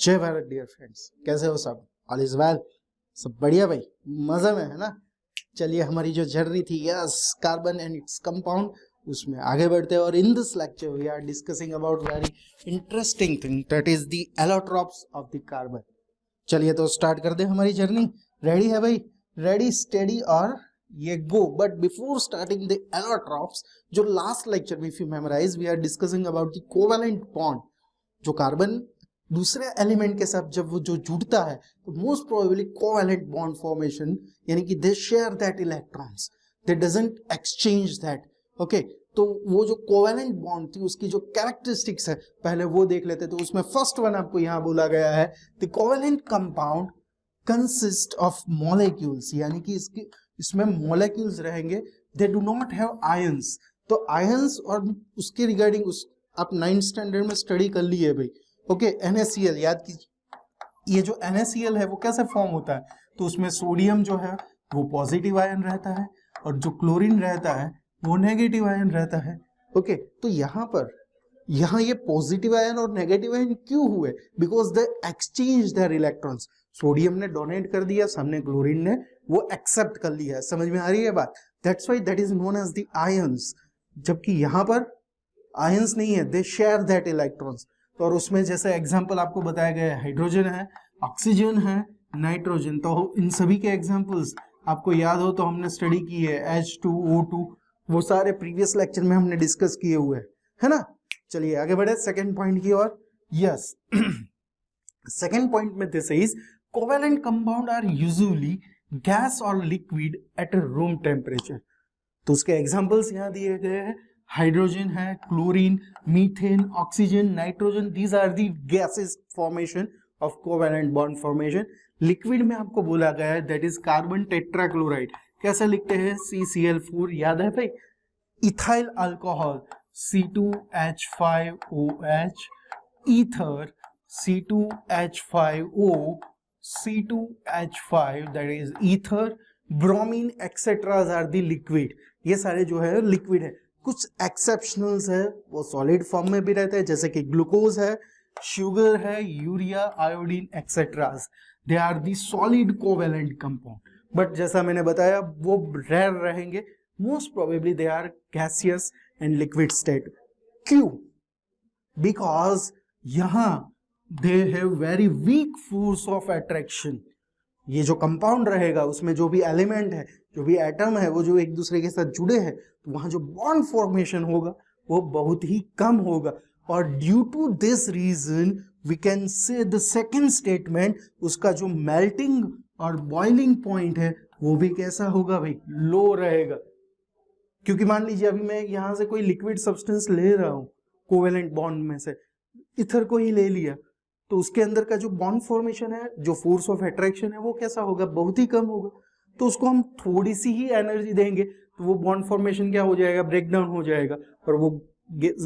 जय Bharat dear friends, कैसे हो सब? All is well? सब बढ़िया भाई, मजे में है ना? चलिए, हमारी जो जर्नी थी yes carbon and its compound, उसमें आगे बढ़ते हैं। और in this lecture we are discussing about very interesting thing, that is the allotropes of the carbon. चलिए तो स्टार्ट कर दे हमारी जर्नी। रेडी है भाई? रेडी, स्टेडी और ये go. But before starting the allotropes, जो लास्ट लेक्चर में if you memorise we are discussing about the covalent bond. जो कार्बन दूसरे एलिमेंट के साथ जब वो जो जुड़ता है तो most probably covalent bond formation, यानी कि they share that electrons, they doesn't exchange that. Okay, तो वो जो कोवेलेंट बॉन्ड थी उसकी जो कैरेक्टरिस्टिक्स है पहले वो देख लेते। तो उसमें फर्स्ट वन आपको यहाँ बोला गया है the covalent compound consist of molecules, यानी कि इसमें मॉलिक्यूल्स रहेंगे, they do not have ions. तो आयंस और उसके रिगार्डिंग आप 9th स्टैंडर्ड में स्टडी कर लिए भाई। ओके, NaCl याद कीजिए। ये जो NaCl है वो कैसे फॉर्म होता है? तो उसमें सोडियम जो है वो पॉजिटिव आयन रहता है और जो क्लोरीन रहता है वो नेगेटिव आयन रहता है। ओके, तो यहाँ ये पॉजिटिव आयन और नेगेटिव आयन क्यों हुए? Because they exchange their electrons. Sodium ने डोनेट कर दिया, सामने क्लोरीन ने वो एक्सेप्ट कर लिया। समझ में आ रही है बात? That's why that is known as the ions. जबकि यहाँ पर आयंस नहीं है, दे शेयर दैट इलेक्ट्रॉन्स। और उसमें जैसे एग्जांपल आपको बताया गया है, हाइड्रोजन है, ऑक्सीजन है, नाइट्रोजन। तो इन सभी के एग्जांपल्स आपको याद हो तो हमने स्टडी की है, H2O2, वो सारे प्रीवियस लेक्चर में हमने डिस्कस किए हुए है ना। चलिए आगे बढ़े सेकंड पॉइंट की ओर। यस, सेकंड पॉइंट में this is covalent compound are usually gas और लिक्विड एट रूम टेम्परेचर। तो उसके एग्जांपल्स यहाँ दिए गए हैं, हाइड्रोजन है, chlorine, methane, oxygen, nitrogen, these are the gases formation of covalent bond formation. Liquid में आपको बोला गया है दैट इज कार्बन टेट्राक्लोराइड। कैसे लिखते हैं? CCl4, याद है भाई? Ethyl alcohol C2H5OH, ether C2H5O, C2H5 that is ether, bromine etcetera are the liquid. ये सारे जो है लिक्विड है। कुछ एक्सेप्शनल्स है वो सॉलिड फॉर्म में भी रहते हैं, जैसे कि ग्लूकोज है, शुगर है, urea, iodine etceteras, they are the solid covalent compound. But जैसा मैंने बताया वो रेयर रहेंगे, most probably they are gaseous and liquid state. क्यों? बिकॉज यहाँ they have very weak force of attraction. ये जो कंपाउंड रहेगा उसमें जो भी एलिमेंट है, जो भी एटम है, वो जो एक दूसरे के साथ जुड़े हैं, तो वहां जो बॉन्ड फॉर्मेशन होगा वो बहुत ही कम होगा। और due to this reason we can say the second statement, उसका जो मेल्टिंग और बॉइलिंग पॉइंट है वो भी कैसा होगा भाई? लो रहेगा। क्योंकि मान लीजिए अभी मैं यहां से कोई लिक्विड सब्सटेंस ले रहा हूं, कोवेलेंट बॉन्ड में से इथर को ही ले लिया, तो उसके अंदर का जो बॉन्ड फॉर्मेशन है, जो फोर्स ऑफ अट्रैक्शन है, वो कैसा होगा? बहुत ही कम होगा। तो उसको हम थोड़ी सी ही एनर्जी देंगे तो वो बॉन्ड फॉर्मेशन क्या हो जाएगा? ब्रेक डाउन हो जाएगा। और वो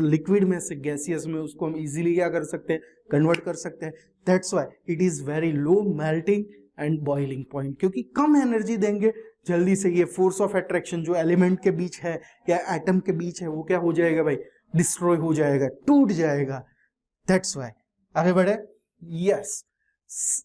लिक्विड में से गैसियस में उसको हम इजीली क्या कर सकते हैं? कन्वर्ट कर सकते हैं। That's why it is very low melting and boiling point. क्योंकि कम एनर्जी देंगे, जल्दी से ये फोर्स ऑफ अट्रैक्शन जो एलिमेंट के बीच है या एटम के बीच है वो क्या हो जाएगा भाई? डिस्ट्रॉय हो जाएगा, टूट जाएगा। That's why. आगे बढ़े। Yes.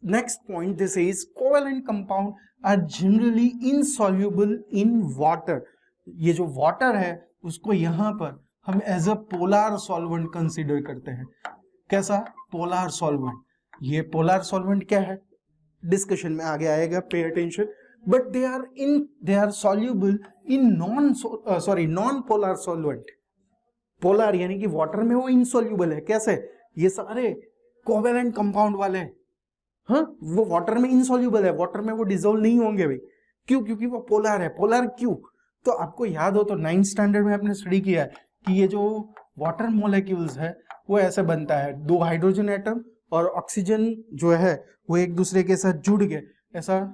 Next point, this is covalent compound are generally insoluble in water. ये जो water है उसको यहाँ पर हम as a polar solvent consider करते हैं। कैसा? Polar solvent. ये पोलर सॉल्वेंट क्या है? डिस्कशन में आगे आएगा, pay attention. But they are soluble in non polar solvent. Polar यानी कि वाटर में वो इनसॉल्यूबल है। कैसे? ये सारे कोवेलेंट कंपाउंड वाले, हाँ, वो वाटर में इनसॉल्यूबल है, वाटर में वो डिसॉल्व नहीं होंगे भाई। क्यों? क्योंकि वो पोलर है। पोलर क्यों? तो आपको याद हो तो 9th स्टैंडर्ड में आपने स्टडी किया है कि ये जो वाटर मॉलिक्यूल्स है वो ऐसे बनता है, 2 हाइड्रोजन एटम और ऑक्सीजन जो है वो एक दूसरे के साथ जुड़ गए। ऐसा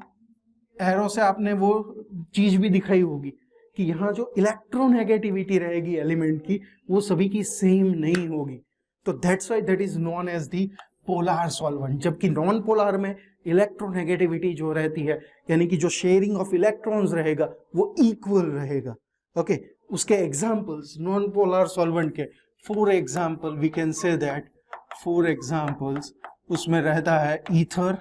एरो से आपने वो चीज भी दिखाई होगी कि यहाँ जो इलेक्ट्रोनेगेटिविटी रहेगी एलिमेंट की वो सभी की सेम नहीं होगी। तो that's why that is known as the polar solvent. जबकि नॉन पोलर में इलेक्ट्रोनेगेटिविटी जो रहती है, यानी कि जो शेयरिंग ऑफ इलेक्ट्रॉन्स रहेगा वो इक्वल रहेगा। ओके, उसके एग्जांपल्स नॉन पोलर सॉल्वेंट के, for example we can say that, for examples उसमें रहता है ether,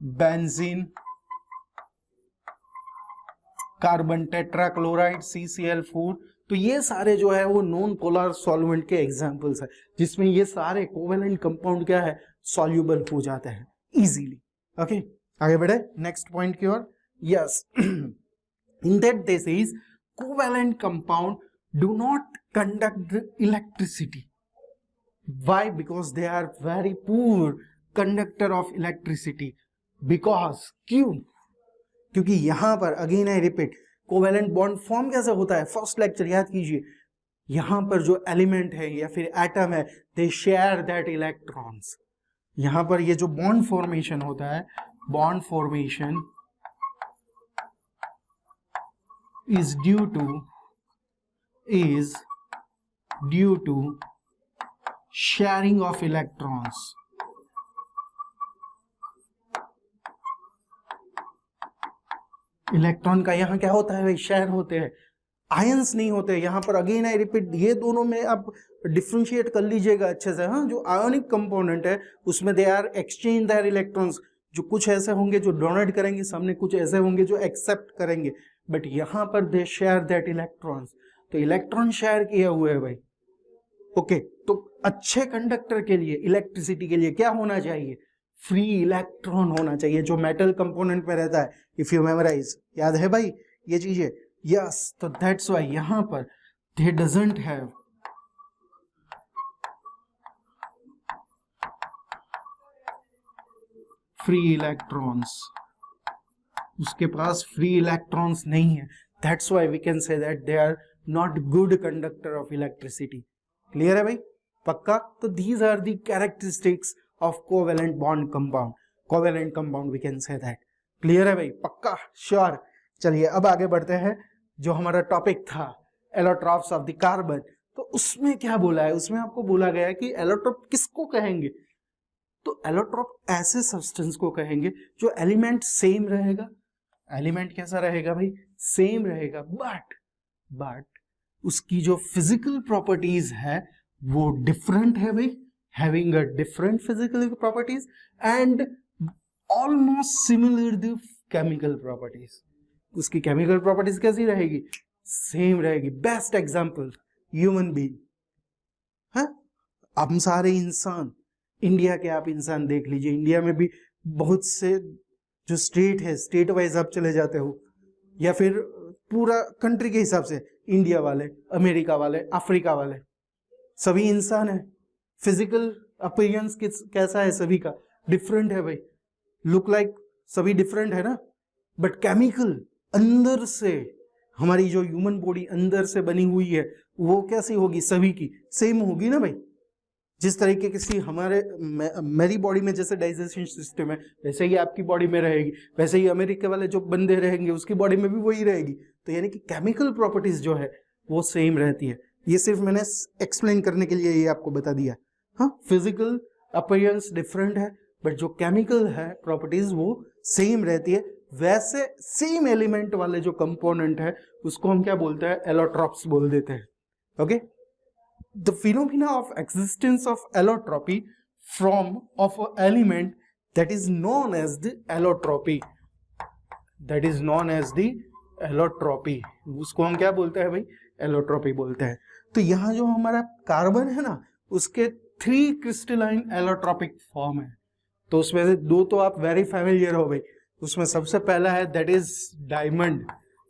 benzene, carbon tetrachloride, CCl4। तो ये सारे जो है वो नॉन पोलर सॉल्वेंट के एग्जांपल्स है, जिसमें ये सारे कोवेलेंट कंपाउंड क्या है, सॉल्यूबल हो जाते हैं इजीली। ओके, आगे बढ़े नेक्स्ट पॉइंट की ओर। Yes, in that this is covalent compound do not conduct electricity. Why? Because they are very poor conductor of electricity. Because क्यों? क्योंकि यहां पर again I repeat, covalent bond form कैसे होता है, फर्स्ट लेक्चर याद कीजिए। यहां पर जो एलिमेंट है या फिर एटम है, दे शेयर दैट इलेक्ट्रॉन्स। यहां पर ये जो बॉन्ड फॉर्मेशन होता है, bond formation is due to sharing of electrons. Electron का यहां क्या होता है भाई, शेयर होते हैं, आयंस नहीं होते। यहां पर अगेन आई रिपीट, ये दोनों में आप डिफ्रेंशिएट कर लीजिएगा अच्छे से। हाँ, जो आयोनिक कंपोनेंट है उसमें they are exchange their electrons, जो कुछ ऐसे होंगे जो डोनेट करेंगे, सामने कुछ ऐसे होंगे जो एक्सेप्ट करेंगे, बट यहां पर दे शेयर दैट इलेक्ट्रॉन्स। तो इलेक्ट्रॉन शेयर किए हुए है भाई। ओके, तो अच्छे कंडक्टर के लिए, इलेक्ट्रिसिटी के लिए क्या होना चाहिए, फ्री इलेक्ट्रॉन होना चाहिए, जो मेटल कंपोनेंट में रहता है। इफ यू मेमोराइज, याद है भाई ये चीजें। यस, तो दैट्स व्हाई यहां पर they doesn't have free electrons, उसके पास फ्री इलेक्ट्रॉन्स नहीं है। That's why we can say that they are not good conductor of electricity. Clear है भाई, पक्का? तो these are the characteristics of covalent bond compound, covalent compound we can say that. Clear है भाई, पक्का, sure? चलिए अब आगे बढ़ते हैं। जो हमारा टॉपिक था एलोट्रॉप्स ऑफ द कार्बन, तो उसमें क्या बोला है, उसमें आपको बोला गया है कि एलोट्रॉप किसको कहेंगे। तो एलोट्रॉप ऐसे सब्सटेंस को कहेंगे जो एलिमेंट सेम रहेगा। एलिमेंट कैसा रहेगा भाई, सेम रहेगा, बट उसकी जो फिजिकल प्रॉपर्टीज है वो डिफरेंट है भाई, having a different physical properties and almost similar the chemical properties. उसकी केमिकल प्रॉपर्टीज कैसी रहेगी, सेम रहेगी। बेस्ट एग्जांपल ह्यूमन बीइंग है, हम सारे इंसान, इंडिया के आप इंसान देख लीजिए, इंडिया में भी बहुत से जो स्टेट है, स्टेट वाइज आप चले जाते हो, या फिर पूरा कंट्री के हिसाब से, इंडिया वाले, अमेरिका वाले, अफ्रीका वाले, सभी इंसान है। फिजिकल अपीयरेंस कैसा है सभी का, डिफरेंट है भाई, लुक लाइक सभी डिफरेंट है ना, बट केमिकल अंदर से, हमारी जो ह्यूमन बॉडी अंदर से बनी हुई है वो कैसी होगी, सभी की सेम होगी ना भाई। जिस तरीके की हमारे मेरी बॉडी में जैसे डाइजेशन सिस्टम है, वैसे ही आपकी बॉडी में रहेगी, वैसे ही अमेरिका वाले जो बंदे रहेंगे उसकी बॉडी में भी वही रहेगी। तो यानी कि केमिकल प्रॉपर्टीज जो है वो सेम रहती है। ये सिर्फ मैंने एक्सप्लेन करने के लिए ये आपको बता दिया। हाँ, फिजिकल अपीयरेंस डिफरेंट है, बट जो केमिकल है प्रॉपर्टीज वो सेम रहती है। वैसे सेम एलिमेंट वाले जो कंपोनेंट है उसको हम क्या बोलते हैं, एलोट्रॉप्स बोल देते हैं। Okay, the phenomena of existence of allotropy from of an element that is known as the allotropy, that is known as the allotropy, उसको हम क्या बोलते हैं भाई, एलोट्रोपी बोलते हैं। तो यहाँ जो हमारा कार्बन है ना, उसके 3 क्रिस्टलाइन एलोट्रोपिक फॉर्म है। तो उसमें से 2 तो आप वेरी फैमिलियर हो भाई। उसमें सबसे पहला है दैट इज डायमंड,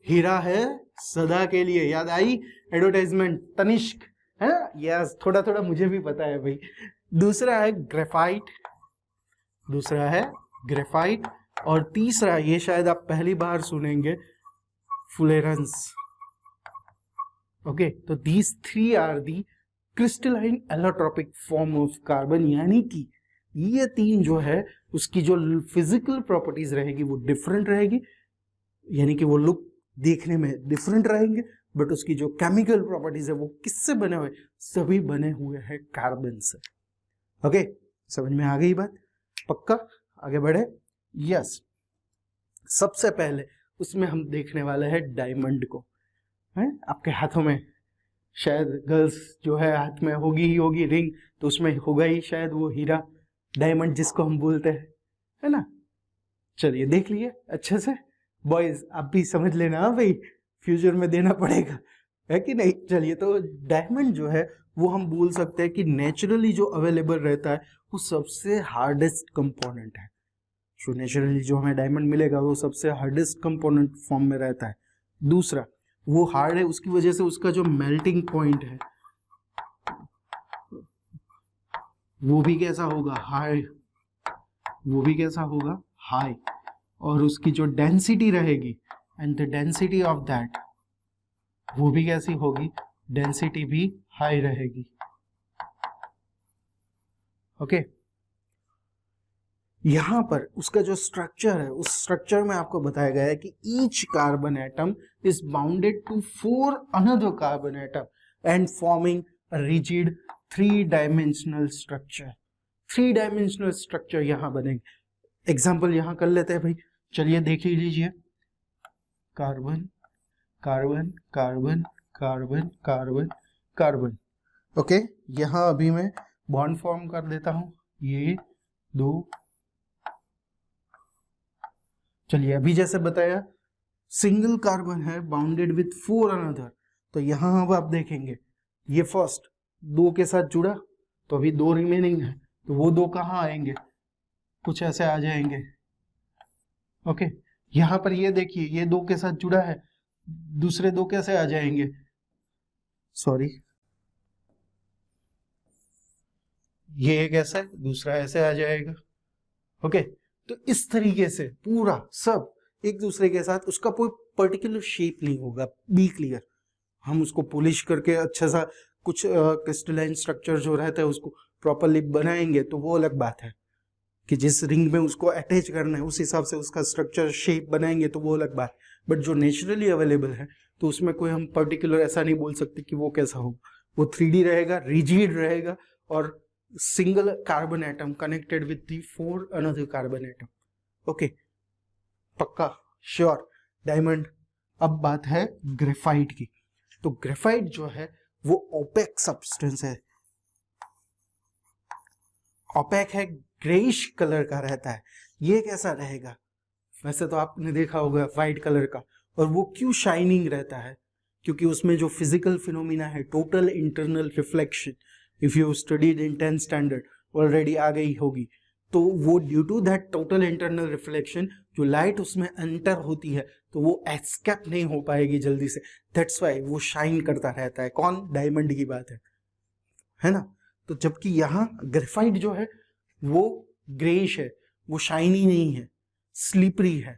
हीरा है सदा के लिए, याद आई एडवर्टाइजमेंट तनिष्क है ना, यस, थोड़ा थोड़ा मुझे भी पता है भाई। दूसरा है ग्रेफाइट, और तीसरा, ये शायद आप पहली बार सुनेंगे, फुलेरेंस। ओके, तो these 3 are the crystalline allotropic form of carbon, यानी कि ये 3 जो है उसकी जो फिजिकल प्रॉपर्टीज रहेगी वो डिफरेंट रहेगी, यानी कि वो लुक देखने में डिफरेंट रहेंगे, बट उसकी जो केमिकल प्रॉपर्टीज है वो किससे बने हुए, सभी बने हुए हैं कार्बन से। ओके, समझ में आ गई बात, पक्का? आगे बढ़े। यस, सबसे पहले उसमें हम देखने वाले हैं डायमंड को। है आपके हाथों में शायद गर्ल्स जो है हाथ में होगी ही होगी रिंग, तो उसमें होगा ही शायद वो हीरा, डायमंड जिसको हम बोलते हैं, है ना। चलिए देख लिए अच्छे से, बॉयज आप भी समझ लेना, हाँ भाई फ्यूचर में देना पड़ेगा, है कि नहीं। चलिए, तो डायमंड जो है वो हम बोल सकते हैं कि नेचुरली जो अवेलेबल रहता है वो सबसे हार्डेस्ट कंपोनेंट है। जो नेचुरली जो हमें डायमंड मिलेगा वो सबसे हार्डेस्ट कंपोनेंट फॉर्म में रहता है। दूसरा, वो हार्ड है उसकी वजह से उसका जो मेल्टिंग पॉइंट है वो भी कैसा होगा, हाई, वो भी कैसा होगा, हाई। और उसकी जो डेंसिटी रहेगी, and the density of that, वो भी कैसी होगी, डेंसिटी भी हाई रहेगी। ओके, यहां पर उसका जो स्ट्रक्चर है, उस स्ट्रक्चर में आपको बताया गया है कि each carbon atom is bounded to 4 another carbon atom and forming a rigid 3 dimensional structure. 3 dimensional structure यहां बनेंगे। एग्जाम्पल यहां कर लेते हैं भाई, चलिए देख लीजिए, carbon carbon carbon carbon carbon carbon. Okay, यहां अभी मैं बॉन्ड फॉर्म कर देता हूं, ये 2। चलिए, अभी जैसे बताया सिंगल कार्बन है बाउंडेड विथ 4 अनदर, तो यहां अब आप देखेंगे ये फर्स्ट 2 के साथ जुड़ा, तो अभी 2 रिमेनिंग है, तो वो 2 कहाँ आएंगे, कुछ ऐसे आ जाएंगे। ओके, यहां पर ये देखिए ये 2 के साथ जुड़ा है, दूसरे 2 कैसे आ जाएंगे, सॉरी ये एक ऐसा है, दूसरा ऐसे आ जाएगा। ओके, तो इस तरीके से पूरा सब एक दूसरे के साथ, उसका कोई पर्टिकुलर शेप नहीं होगा, बी क्लियर। हम उसको पॉलिश करके अच्छा सा कुछ क्रिस्टलाइन स्ट्रक्चर जो रहता है उसको प्रॉपरली बनाएंगे तो वो अलग बात है, कि जिस रिंग में उसको अटैच करना है उस हिसाब से उसका स्ट्रक्चर शेप बनाएंगे तो वो अलग बात। बट जो नेचुरली अवेलेबल है तो उसमें कोई हम पर्टिकुलर ऐसा नहीं बोल सकते कि वो कैसा हो, वो 3D रहेगा, रिजिड रहेगा, और single carbon atom connected with the 4 another carbon atom. Okay, पक्का श्योर डायमंड। अब बात है ग्रेफाइट की। तो ग्रेफाइट जो है वो ओपेक सब्सटेंस है, ओपेक है, ग्रेइश कलर का रहता है। ये कैसा रहेगा, वैसे तो आपने देखा होगा व्हाइट कलर का, और वो क्यों शाइनिंग रहता है, क्योंकि उसमें जो फिजिकल फिनोमिना है, total internal reflection, if you studied in 10th standard already आ गई होगी, तो वो due to that total internal reflection जो लाइट उसमें एंटर होती है तो वो एस्केप नहीं हो पाएगी जल्दी से, दैट्स वाई वो शाइन करता रहता है। कौन, डायमंड की बात है ना। तो जबकि यहाँ ग्रेफाइट जो है वो ग्रेइश है, वो शाइनी नहीं है, स्लिपरी है।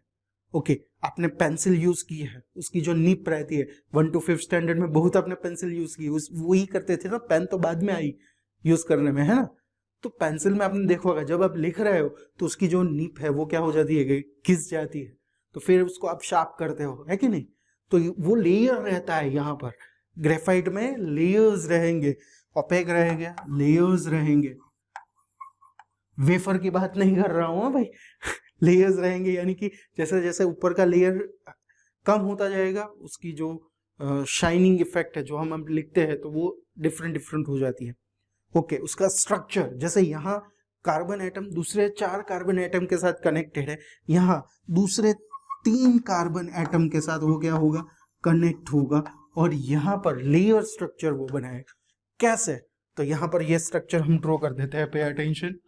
ओके, आपने पेंसिल यूज की है, उसकी जो निप रहती है, 1 to 5th स्टैंडर्ड में बहुत आपने पेंसिल यूज की, उस वही करते थे ना, पेन तो बाद में आई यूज करने में, है ना। तो पेंसिल में आपने देखा होगा जब आप लिख रहे हो तो उसकी जो निप है वो क्या हो जाती है, घिस जाती है, तो फिर उसको आप शार्प करते हो, है कि नहीं। तो वो लेयर रहता है, यहाँ पर ग्रेफाइट में लेयर्स रहेंगे, ओपेक रहेंगे, लेयर्स रहेंगे। वेफर की बात नहीं कर रहा हूँ भाई लेयर्स रहेंगे, यानी कि जैसे जैसे ऊपर का लेयर कम होता जाएगा उसकी जो शाइनिंग इफेक्ट है जो हम लिखते हैं तो वो डिफरेंट डिफरेंट हो जाती है। ओके, उसका स्ट्रक्चर, जैसे यहाँ कार्बन एटम दूसरे 4 कार्बन एटम के साथ कनेक्टेड है, यहाँ दूसरे 3 कार्बन एटम के साथ वो क्या होगा, कनेक्ट होगा, और यहाँ पर लेयर स्ट्रक्चर वो बनाएगा। कैसे, तो यहाँ पर ये स्ट्रक्चर हम ड्रॉ कर देते हैं, पे अटेंशन।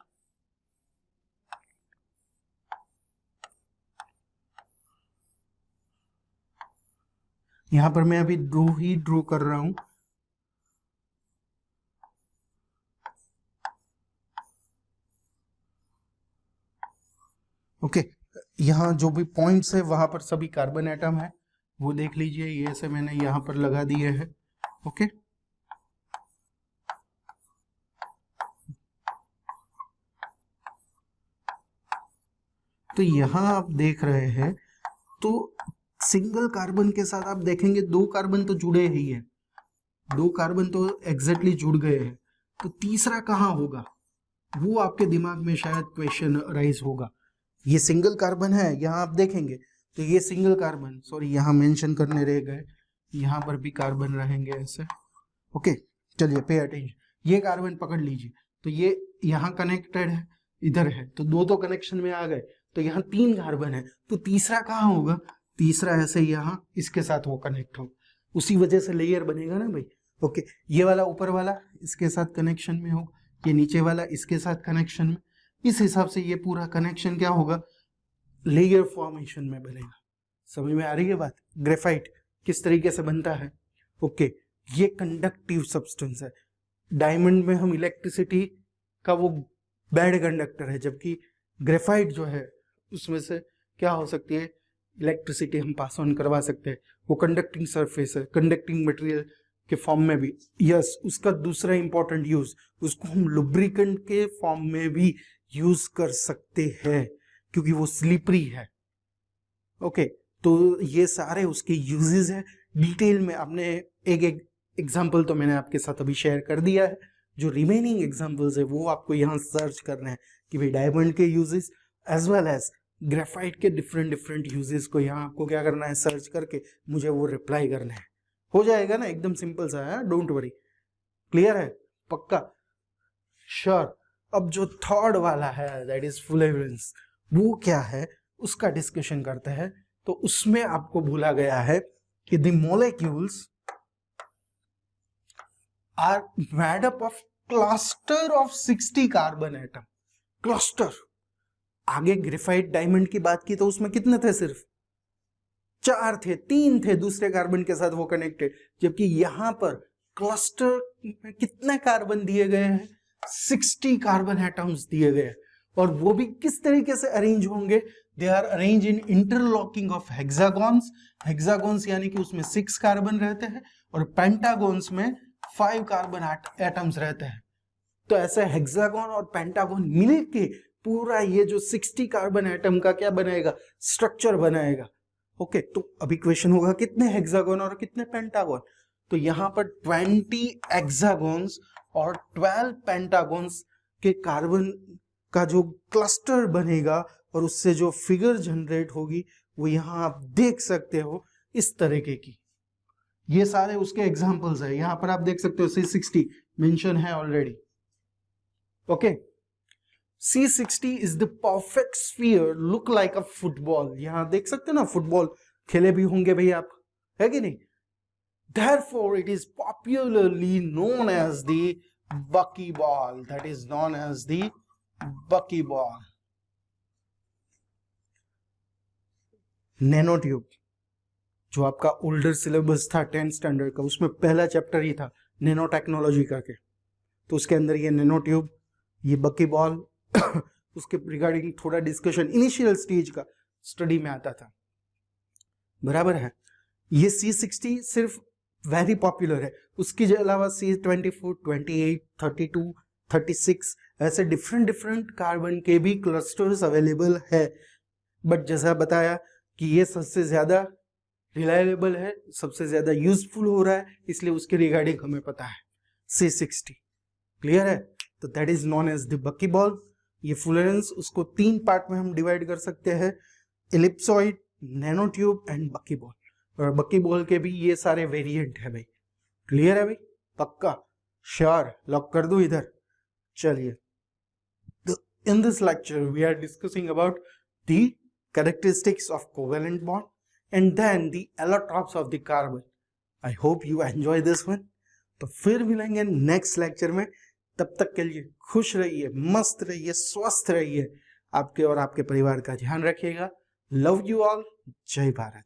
यहां पर मैं अभी ड्रॉ कर रहा हूं। ओके, यहाँ जो भी पॉइंट्स है वहां पर सभी कार्बन एटम है, वो देख लीजिए, ये से मैंने यहाँ पर लगा दिए हैं। ओके, तो यहाँ आप देख रहे हैं तो सिंगल कार्बन के साथ आप देखेंगे 2 कार्बन तो जुड़े ही है, 2 कार्बन तो एग्जैक्टली जुड़ गए हैं, तो तीसरा कहाँ होगा, वो आपके दिमाग में शायद क्वेश्चन राइज होगा। ये सिंगल कार्बन है, यहाँ आप देखेंगे तो ये सिंगल कार्बन, सॉरी यहाँ मेंशन करने रह गए, यहाँ पर भी कार्बन रहेंगे ऐसे। ओके चलिए पे अटेंशन, ये कार्बन पकड़ लीजिए, तो ये यहाँ कनेक्टेड है, इधर है, तो दो कनेक्शन में आ गए, तो यहाँ 3 कार्बन है, तो तीसरा कहाँ होगा, तीसरा ऐसे यहाँ इसके साथ वो कनेक्ट हो, उसी वजह से लेयर बनेगा ना भाई। ओके ये वाला ऊपर वाला इसके साथ कनेक्शन में होगा, ये नीचे वाला इसके साथ कनेक्शन में, इस हिसाब से ये पूरा कनेक्शन क्या होगा, लेयर फॉर्मेशन में बनेगा। समझ में आ रही है बात, ग्रेफाइट किस तरीके से बनता है। ओके ये कंडक्टिव सब्सटेंस है, डायमंड में हम इलेक्ट्रिसिटी का वो बैड कंडक्टर है, जबकि ग्रेफाइट जो है उसमें से क्या हो सकती है, इलेक्ट्रिसिटी हम पास ऑन करवा सकते हैं, वो कंडक्टिंग सरफेस है, कंडक्टिंग मटेरियल के फॉर्म में भी। यस उसका दूसरा इंपॉर्टेंट यूज, उसको हम लुब्रिकेंट के फॉर्म में भी यूज कर सकते हैं क्योंकि वो स्लिपरी है। ओके तो ये सारे उसके यूजेस है, डिटेल में आपने एक एग्जाम्पल तो मैंने आपके साथ अभी शेयर कर दिया है, जो रिमेनिंग एग्जाम्पल्स है वो आपको यहाँ सर्च करना है कि भाई डायमंड के uses as well as graphite के डिफरेंट यूजेस को यहाँ आपको क्या करना है, सर्च करके मुझे वो रिप्लाई करना है, हो जाएगा ना, एकदम सिंपल सा है, डोंट वरी। क्लियर है, पक्का, श्योर। अब जो थर्ड वाला है दैट इज फ्लेवरेंस, वो क्या है उसका डिस्कशन करते हैं। तो उसमें आपको बोला गया है कि the molecules are made up of cluster of 60 carbon atom. Cluster, आगे ग्रेफाइट डायमंड की बात की तो उसमें कितने थे, सिर्फ 4 थे, 3 थे दूसरे कार्बन के साथ वो कनेक्टेड, जबकि यहां पर क्लस्टर में कितने कार्बन दिए गए हैं, 60 कार्बन एटम्स दिए गए, और वो भी किस तरीके से अरेंज होंगे, they are arrange in interlocking of hexagons. Hexagons यानी कि उसमें 6 कार्बन रहते हैं और पेंटागॉन्स में 5 कार्बन एटम्स रहते हैं। तो ऐसे हेक्सागॉन और पेंटागॉन मिलके पूरा ये जो 60 कार्बन एटम का क्या बनाएगा, स्ट्रक्चर बनाएगा। ओके तो अभी क्वेश्चन होगा कितने हेक्सागोन और कितने पेंटागॉन, तो यहां पर 20 हेक्सागोन्स और 12 पेंटागॉन्स के कार्बन का जो क्लस्टर बनेगा और उससे जो फिगर जनरेट होगी वो यहां आप देख सकते हो इस तरीके की। ये सारे उसके एग्जांपल्स है, यहां पर आप देख सकते हो C60 मेंशन है already. Okay C60 is the perfect sphere, look like a football। यहां देख सकते हो ना, फुटबॉल खेले भी होंगे भाई आप, है कि नहीं। Therefore it is popularly known as the buckyball, that is known as the buckyball। Nano tube जो आपका ओल्डर सिलेबस था 10th स्टैंडर्ड का, उसमें पहला चैप्टर ही था नैनो टेक्नोलॉजी का के, तो उसके अंदर ये नैनो ट्यूब, ये बकीबॉल उसके रिगार्डिंग थोड़ा डिस्कशन इनिशियल स्टेज का स्टडी में आता था, बराबर है। ये C60 सिर्फ वेरी पॉपुलर है, उसके अलावा C24, 28, 32, 36 ऐसे डिफरेंट कार्बन के भी क्लस्टर्स अवेलेबल है, बट जैसा बताया कि ये सबसे ज्यादा रिलायबल है, सबसे ज्यादा यूजफुल हो रहा है, इसलिए उसके रिगार्डिंग हमें पता है C60। क्लियर है, तो that is known as the buckyball. ये फ्लोरेंस उसको 3 पार्ट में हम डिवाइड कर सकते हैं, एलिप्सॉइड, नैनो ट्यूब एंड बकीबॉल, और बकीबॉल के भी ये सारे वेरिएंट है भाई। क्लियर है भाई, पक्का, श्योर, लॉक कर दो इधर। चलिए, in this lecture we are discussing about the characteristics of covalent bond and then the allotropes of the carbon। I hope you enjoy this one। तो फिर मिलेंगे नेक्स्ट लेक्चर में, तब तक के लिए खुश रहिए, मस्त रहिए, स्वस्थ रहिए, आपके और आपके परिवार का ध्यान रखिएगा। लव यू ऑल, जय भारत।